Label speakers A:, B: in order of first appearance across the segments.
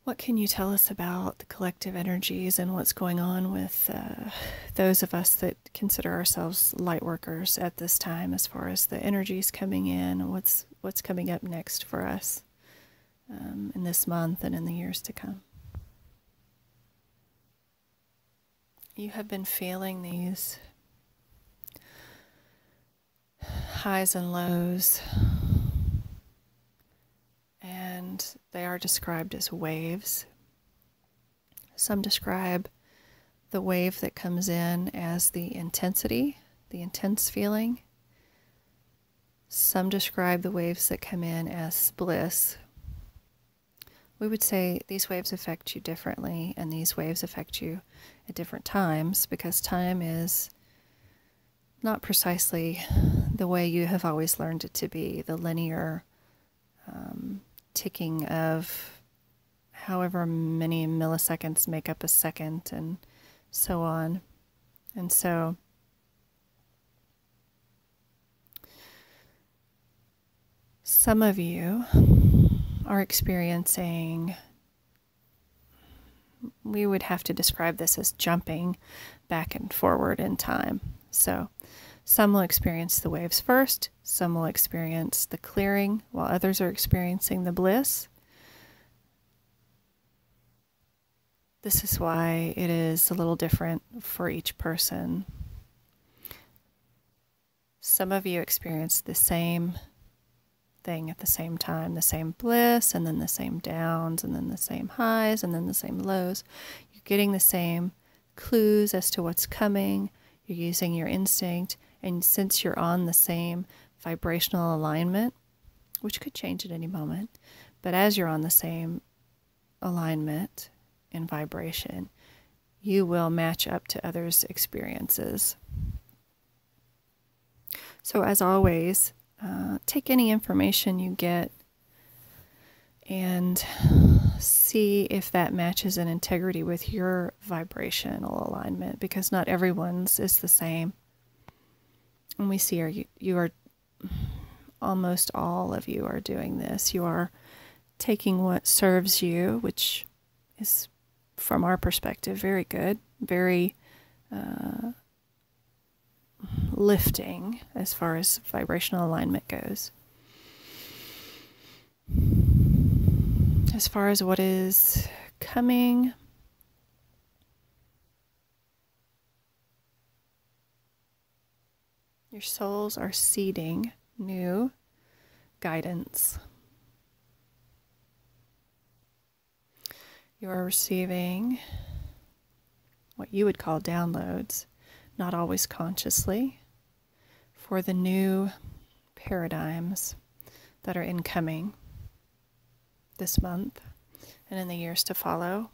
A: What can you tell us about the collective energies and what's going on with those of us that consider ourselves light workers at this time, as far as the energies coming in, what's coming up next for us in this month and in the years to come? You have been feeling these highs and lows, and they are described as waves. Some describe the wave that comes in as the intensity, the intense feeling. Some describe the waves that come in as bliss. We would say these waves affect you differently, and these waves affect you at different times, because time is not precisely the way you have always learned it to be, the linear ticking of however many milliseconds make up a second, and so on. And so some of you are experiencing, we would have to describe this as jumping back and forward in time. So some will experience the waves first, some will experience the clearing, while others are experiencing the bliss. This is why it is a little different for each person. Some of you experience the same thing at the same time, the same bliss, and then the same downs, and then the same highs, and then the same lows. You're getting the same clues as to what's coming. You're using your instinct, and since you're on the same vibrational alignment, which could change at any moment, but as you're on the same alignment and vibration, you will match up to others' experiences. So as always, take any information you get and see if that matches in integrity with your vibrational alignment, because not everyone's is the same. And we see you are, almost all of you are doing this. You are taking what serves you, which is, from our perspective, very good, very lifting as far as vibrational alignment goes. As far as what is coming, your souls are seeding new guidance. You are receiving what you would call downloads, not always consciously, for the new paradigms that are incoming this month and in the years to follow.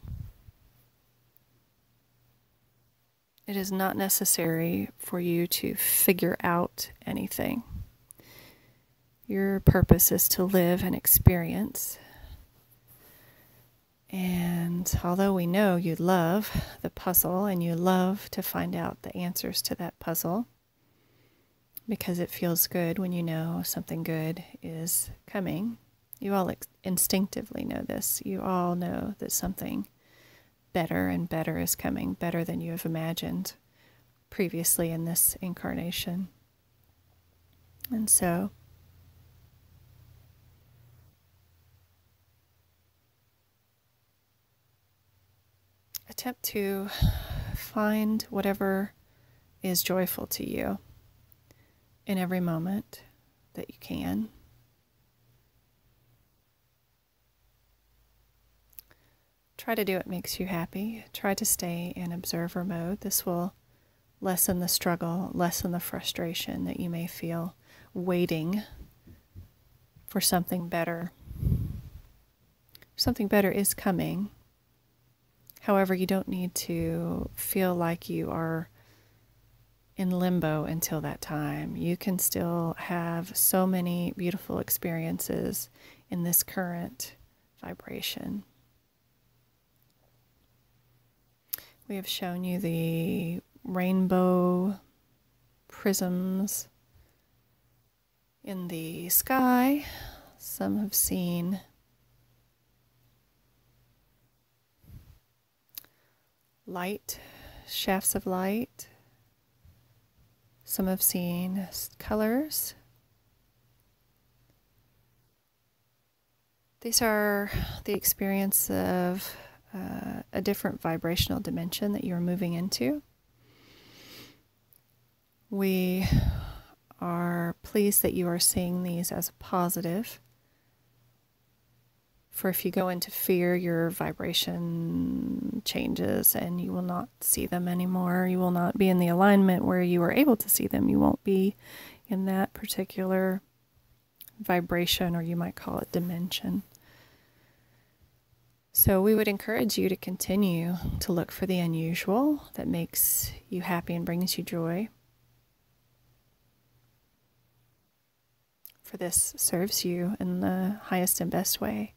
A: It is not necessary for you to figure out anything. Your purpose is to live and experience. And although we know you love the puzzle and you love to find out the answers to that puzzle, because it feels good when you know something good is coming, you all instinctively know this. You all know that something better and better is coming, better than you have imagined previously in this incarnation. And so attempt to find whatever is joyful to you in every moment that you can. Try to do what makes you happy. Try to stay in observer mode. This will lessen the struggle, lessen the frustration that you may feel waiting for something better. Something better is coming. However, you don't need to feel like you are in limbo until that time. You can still have so many beautiful experiences in this current vibration. We have shown you the rainbow prisms in the sky. Some have seen light, shafts of light. Some have seen colors. These are the experience of a different vibrational dimension that you're moving into. We are pleased that you are seeing these as a positive. For if you go into fear, your vibration changes and you will not see them anymore. You will not be in the alignment where you are able to see them. You won't be in that particular vibration, or you might call it dimension. So we would encourage you to continue to look for the unusual that makes you happy and brings you joy. For this serves you in the highest and best way.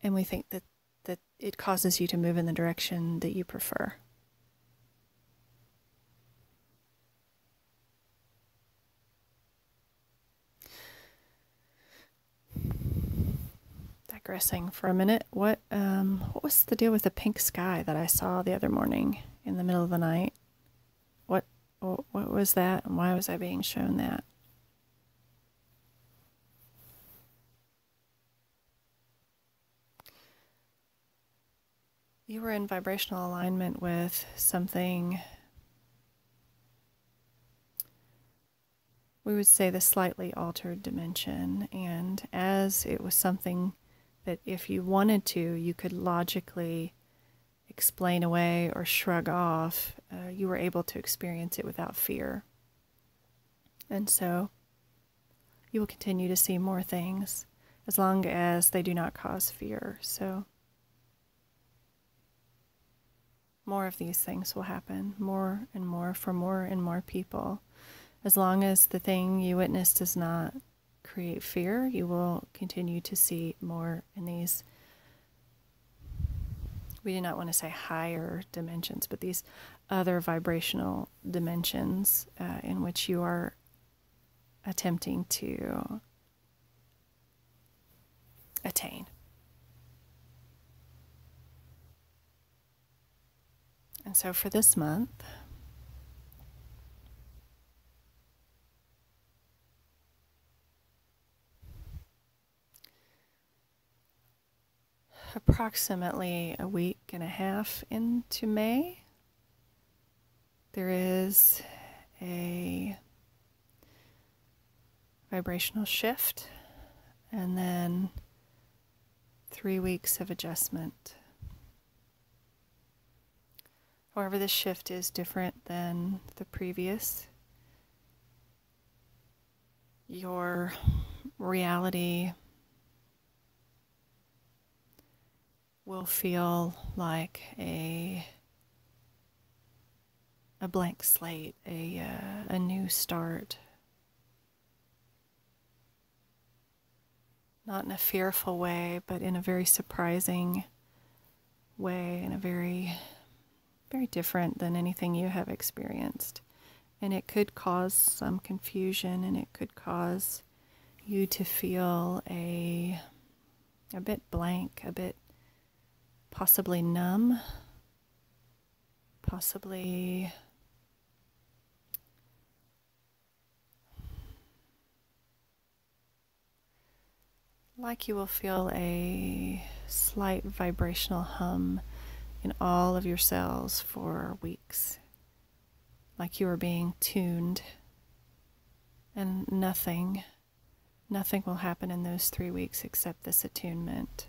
A: And we think that it causes you to move in the direction that you prefer. Digressing for a minute, what was the deal with the pink sky that I saw the other morning in the middle of the night? What was that, and why was I being shown that? You were in vibrational alignment with something, we would say the slightly altered dimension, and as it was something that if you wanted to, you could logically explain away or shrug off, you were able to experience it without fear. And so you will continue to see more things as long as they do not cause fear. So more of these things will happen, more and more for more and more people. As long as the thing you witness does not create fear, you will continue to see more in these, we do not want to say higher dimensions, but these other vibrational dimensions in which you are attempting to attain. And so for this month, approximately a week and a half into May, there is a vibrational shift, and then 3 weeks of adjustment. However, this shift is different than the previous. Your reality will feel like a blank slate, a new start. Not in a fearful way, but in a very surprising way, in a very, very different than anything you have experienced. And it could cause some confusion, and it could cause you to feel a bit blank, a bit possibly numb, possibly like you will feel a slight vibrational hum in all of your cells for weeks, like you are being tuned, and nothing will happen in those 3 weeks except this attunement.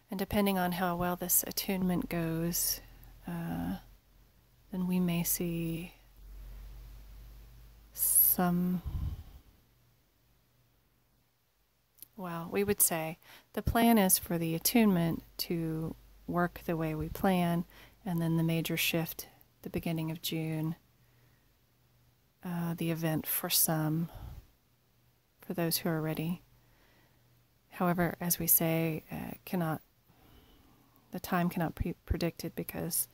A: And depending on how well this attunement goes, then we may see some, well, we would say the plan is for the attunement to work the way we plan, and then the major shift, the beginning of June, the event for some, for those who are ready. However, as we say, the time cannot be predicted, because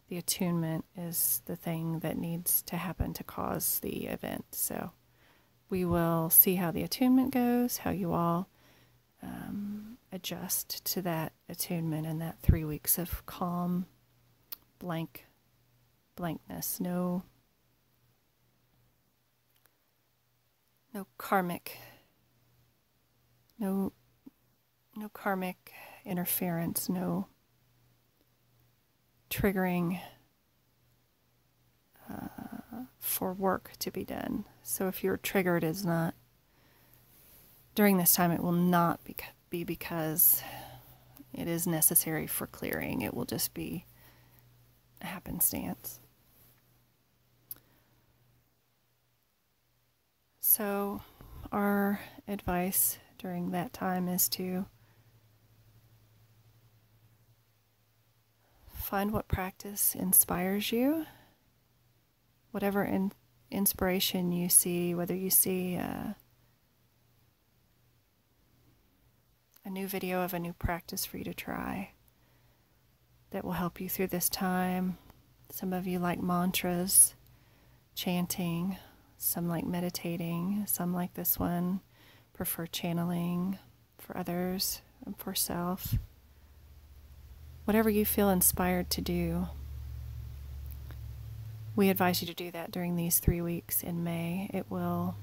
A: the attunement is the thing that needs to happen to cause the event. So we will see how the attunement goes, how you all adjust to that attunement and that 3 weeks of calm blankness. No karmic, no karmic interference, no triggering for work to be done. So if you're triggered, is not during this time, it will not be because it is necessary for clearing. It will just be a happenstance. So our advice during that time is to find what practice inspires you. Whatever inspiration you see, whether you see a new video of a new practice for you to try that will help you through this time. Some of you like mantras, chanting, some like meditating, some like this one prefer channeling, for others and for self. Whatever you feel inspired to do, we advise you to do that during these 3 weeks in May. It will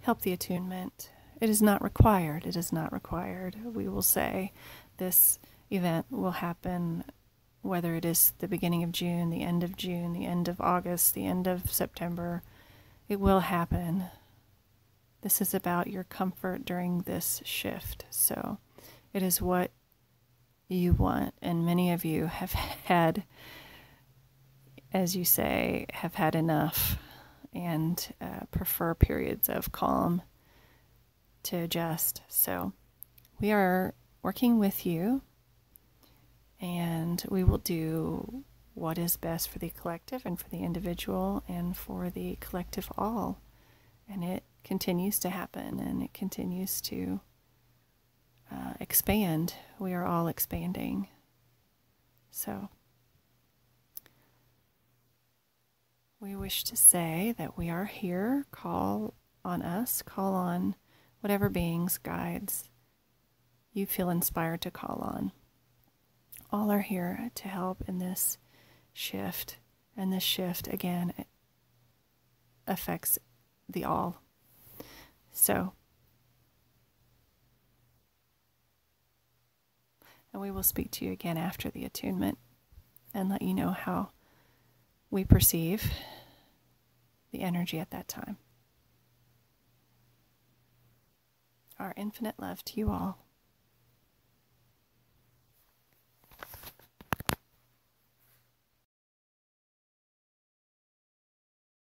A: help the attunement. It is not required. It is not required. We will say this event will happen whether it is the beginning of June, the end of August, the end of September. It will happen. This is about your comfort during this shift. So it is what you want. And many of you have had, as you say, have had enough and prefer periods of calm to adjust. So we are working with you, and we will do what is best for the collective and for the individual and for the collective all. And it continues to happen, and it continues to expand. We are all expanding. So we wish to say that we are here. Call on us, call on whatever beings, guides you feel inspired to call on. All are here to help in this shift. And this shift, again, affects the all. So, and we will speak to you again after the attunement and let you know how we perceive the energy at that time. Our infinite love to you all.